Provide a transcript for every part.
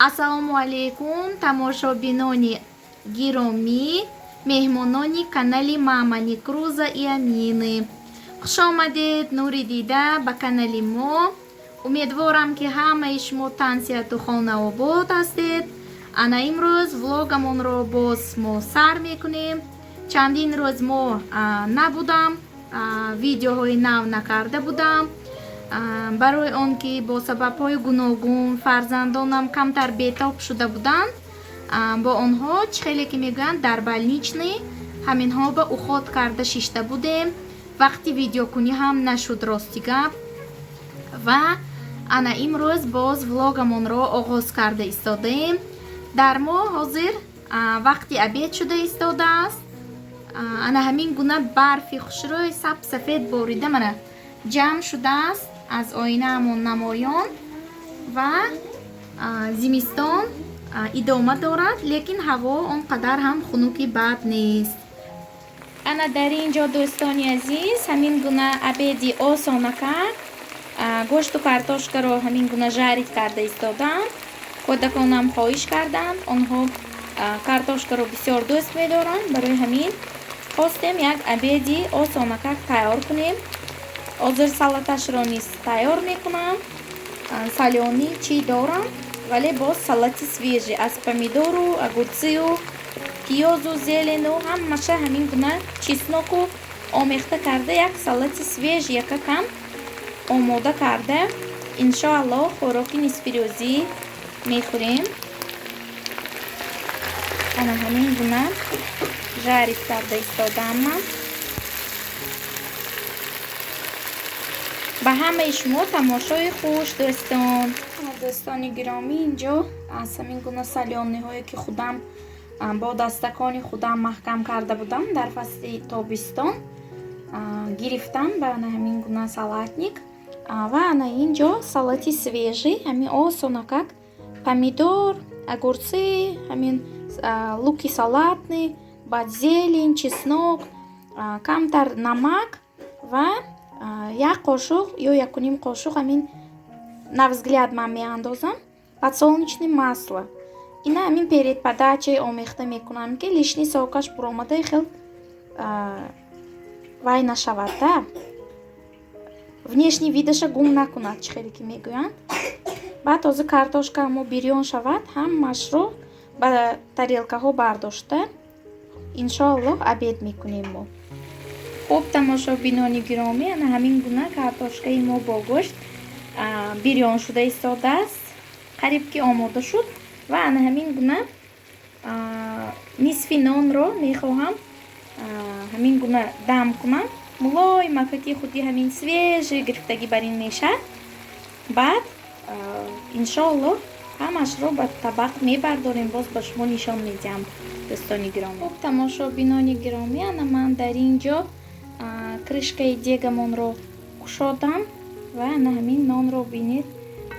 ассалому алайкум тамошобинони гиромӣ, меҳмонони канали Мамани Круза и Амины. Хуш омадед нури дида ба канали мо. Умедворам ки ҳамаи шумо тансияту хонаобод ҳастед. Ана имрӯз влогамонро боз мо сар мекунем. Чандин рӯз мо набудам, видеоҳои нав накарда будам. Барои он ки бо сабабҳои гуногун фарзандонам камтар бетоб шуда буданд, бо онҳо чӣ хеле ки мегӯянд дар больничный ҳаминҳо ба уход карда шишта будем. Вақти видеокунӣ ҳам нашуд рости гап. Ва ана имрӯз боз влогамонро оғоз карда истодаем. Дар мо ҳозир вақти обед шуда истодааст. Ана ҳамин гуна барфи хушрӯи сафед борида мана ҷамъ шудааст аз оинаамон намоён ва зимистон идома дорад, лекин ҳаво он қадар ҳам хунуки бад нест. Ана дар ин ҷо дӯстони азиз ҳамин гуна обеди осонака гӯшту картошкаро ҳамин гуна жарид карда истодам. Кӯдаконам хоҳиш карданд, онҳо картошкаро бисёр дӯст медоранд. Барои ҳамин хостем як обеди осонака тайёр кунем. ҳозир салаташро низ тайёр мекунам. салёни чӣ дорам, вале боз салати свежи аз помидору огурцию пиёзу зелену ҳамаша ҳамин гуна чесноку омехта карда як салати свеж якакам омода карда иншоаллоҳ хӯроки нисфирӯзӣ мехӯрем. ана ҳамин гуна жарид карда истодам ман. ба ҳамаи шумо тамошои хуш дӯстон. дӯстони гиромӣ, инҷо аз ҳамин гуна салёниҳое ки худам бо дастакони худам маҳкам карда будам дар фасли тобистон гирифтам ба ана ҳамин гуна салатник. Ва ана инҷо салати свежи ҳамин осонакак помидор, огурци, ҳамин луки салатный, баъд зелен, чеснок, камтар намак ва як қошуқ ё 1,5 қошуқ ҳамин на взгляд ман меандозам подсолнечное масло. Ина ҳамин перед подачаи омехта мекунам ки лишни сокаш буромадаи хел вай нашавад да. Внешний видаша гум накунад, чӣ хеле ки мегӯянд. баъд ҳозир картошкаҳамо бирён шавад, ҳамашро ба тарелкаҳо бардошта иншоаллоҳ обед мекунем мо. хуб тамошобинони гиромӣ, ана ҳамин гуна картошкаи мо бо гӯшт бирён шуда истодааст, қариб ки омода шуд. ва ана ҳамин гуна нисфи нонро мехоҳам ҳамин гуна дам кунам. мулоимака ки худи ҳамин свежи гирифтагӣ бар ин мешавад. баъд иншоаллоҳ ҳамашро ба табақ мебардорем, боз ба шумо нишон медиҳам дӯстони гиромӣ. хуб тамошобинони гиромӣ, ана ман дар ин ҷо кришкаи дегамонро кушодам ва ана ҳамин нонро бинед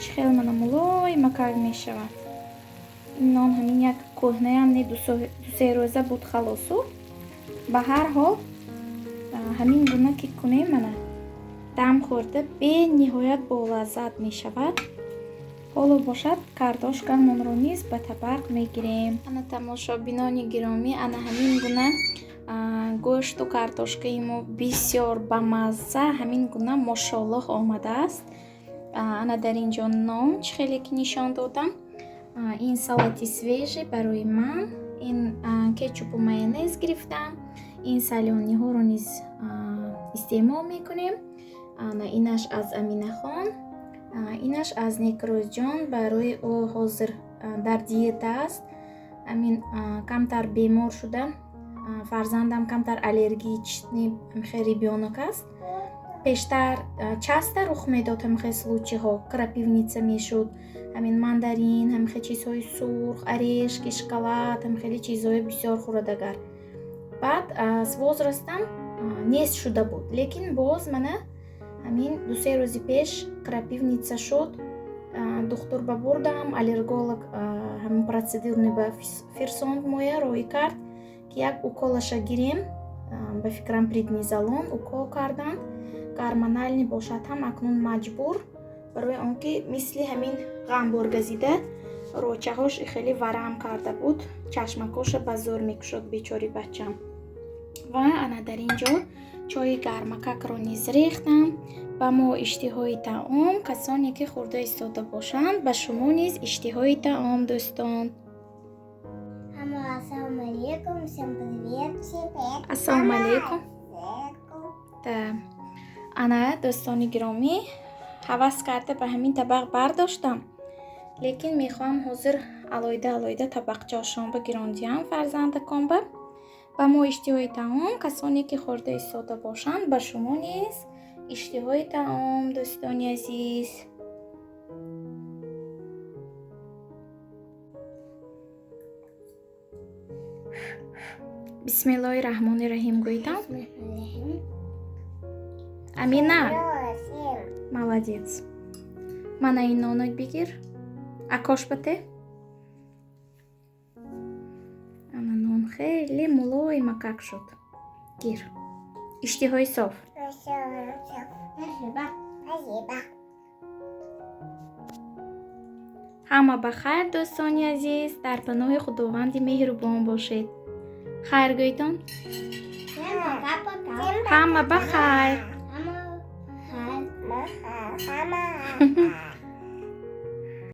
чӣ хел мана мулоимака мешавад. ин нон ҳамин як кӯҳнаям не ду се рӯза буд халосу. ба ҳар ҳол ҳамин гуна ки кунем мана дам хӯрда бениҳоят болаззат мешавад. ҳоло бошад картошкамонро низ ба табақ мегирем. ана тамошобинони гиромӣ, ана ҳамин гуна гӯшту картошкаи мо бисёр бамазза ҳамин гуна мошоаллоҳ омадааст. ана дар ин ҷо нон чӣ хеле ки нишон додам. ин салати свежи барои ман, ин кетчупу майонез гирифтам. ин салёниҳоро низ истеъмол мекунем. ана инаш аз Аминахон, инаш аз Некрӯзҷон. барои ӯ ҳозир дар диета аст. амин камтар бемор шуда, фарзандам камтар аллергичный ребёнок аст. пештар часто рух медод ҳамихе случайҳо, крапивница мешуд, ҳамин мандарин, ҳамихе чизҳои сурх, орешки, шоколад, ҳамихели чизҳои бисёр хӯрадагар. баъд с возрастам нест шуда буд, лекин боз мана ҳамин 2-3 рӯзи пеш крапивница шуд. духтур ба бурдам, аллерголог ҳамин процедурни ба фирсонд моя роӣ кард ки як уколаша гирем. ба фикрам преднизолон укол карданд. гормональный бошад ҳам акнун маҷбур барои он ки мисли ҳамин ғам боргазида рӯчаҳош хеле варам карда буд, чашмакоша ба зур мекушод бечори бачам. Ва ана дар ин ҷо чойи гармакакро низ рехтам. Ба мо иштиҳои таом, касоне ки хурда истода бошанд, ба шумо низ иштиҳои таом дӯстон. Ассалому алейкум, всем привет. Ассалому алейкум. Да. Ана дӯстони гиромӣ, ҳавас карда ба ҳамин табақ бардоштам, лекин мехоҳам ҳозир алоҳида табақчаашон гирандиям фарзандаконба. Ба мо иштиҳои таом, касоне ки хурда истода бошанд, ба шумо низ иштиҳои таом дӯстони азиз. бисмиллоҳи раҳмони раҳим гӯйтам. Амина, молодец. Мана ин нонак бигир. Акош бате. Ана нон хеле мулоимакак шуд. Гир. Иштиҳои соф. ҳама ба хайр дӯстони азиз, дар паноҳи худованди меҳрубон бошед. Хайр гӯйтон. ҳама ба хайр.